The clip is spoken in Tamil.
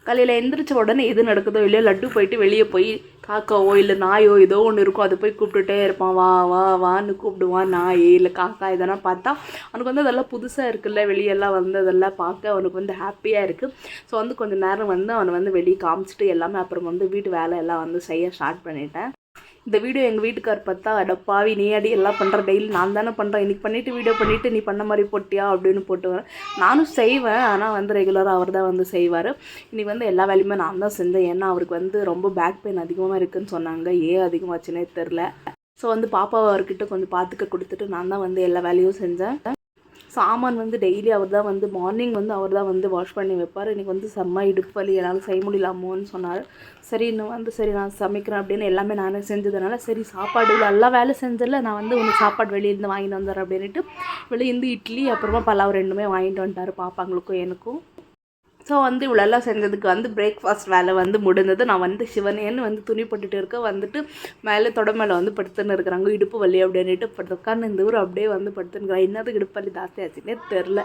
காலையில் எந்திரிச்ச உடனே எது நடக்குதோ இல்லையோ லட்டு போயிட்டு வெளியே போய் காக்காவோ இல்லை நாயோ ஏதோ ஒன்று இருக்கும், அதை போய் கூப்பிட்டுட்டே இருப்பான். வா வா வான்னு கூப்பிடுவான். நாயே இல்லை காக்கா இதெல்லாம் பார்த்தா அவனுக்கு வந்து அதெல்லாம் புதுசாக இருக்குல்ல, வெளியெல்லாம் வந்து அதெல்லாம் பார்க்க அவனுக்கு வந்து ஹாப்பியாக இருக்குது. ஸோ வந்து கொஞ்சம் நேரம் வந்து அவனை வந்து வெளியே காமிச்சிட்டு எல்லாமே அப்புறம் வந்து வீட்டு வேலை எல்லாம் வந்து செய்ய ஸ்டார்ட் பண்ணிட்டேன். இந்த வீடியோ எங்கள் வீட்டுக்கார் பார்த்தா, அடப்பாவி நீ அடி எல்லாம் பண்ணுற, டெய்லி நான் தானே பண்ணுறேன், இன்றைக்கி பண்ணிவிட்டு வீடியோ பண்ணிவிட்டு நீ பண்ண மாதிரி போட்டியா அப்படின்னு போட்டு வரேன். நானும் செய்வேன், ஆனால் வந்து ரெகுலராக அவர் தான் வந்து செய்வார். இன்றைக்கி வந்து எல்லா வேலையுமே நான் தான் செஞ்சேன். ஏன்னா அவருக்கு வந்து ரொம்ப பேக் பெயின் அதிகமாக இருக்குதுன்னு சொன்னாங்க. ஏன் அதிகமாச்சுன்னே தெரில. ஸோ வந்து பாப்பாவை அவர்கிட்ட கொஞ்சம் பார்த்துக்க கொடுத்துட்டு நான் தான் வந்து எல்லா வேலையும் செஞ்சேன். சாமான் வந்து டெய்லி அவர் தான் வந்து மார்னிங் வந்து அவர் தான் வந்து வாஷ் பண்ணி வைப்பார். இன்றைக்கி வந்து செம்ம இடுப்பு வலி, என்னால் செய்ய முடியலாமோன்னு சொன்னார். சரி இன்னும் வந்து சரி நான் சமைக்கிறேன் அப்படின்னு எல்லாமே நானே செஞ்சதுனால சரி சாப்பாடு எல்லா வேலை செஞ்சதில்ல, நான் வந்து உனக்கு சாப்பாடு வெளியிருந்து வாங்கிட்டு வந்துடுறேன் அப்படின்ட்டு வெளியேருந்து இட்லி அப்புறமா பலாவ் ரெண்டுமே வாங்கிட்டு வந்துட்டார் பாப்பாங்களுக்கும் எனக்கும். ஸோ வந்து இவ்வளோலாம் செஞ்சதுக்கு வந்து பிரேக்ஃபாஸ்ட் வேலை வந்து முடிந்தது. நான் வந்து சிவனேன்னு வந்து துணி போட்டுட்டு இருக்க, வந்துட்டு மேலே தொட மேலே வந்து படுத்துன்னு இருக்கிறாங்க. இடுப்பு வலி அப்படின்ட்டு படுத்து உட்காந்து இந்த ஊர் அப்படியே வந்து படுத்துனுக்குறாங்க. என்னது இடுப்பு வலி ஜாஸ்தி ஆச்சுன்னே தெரில.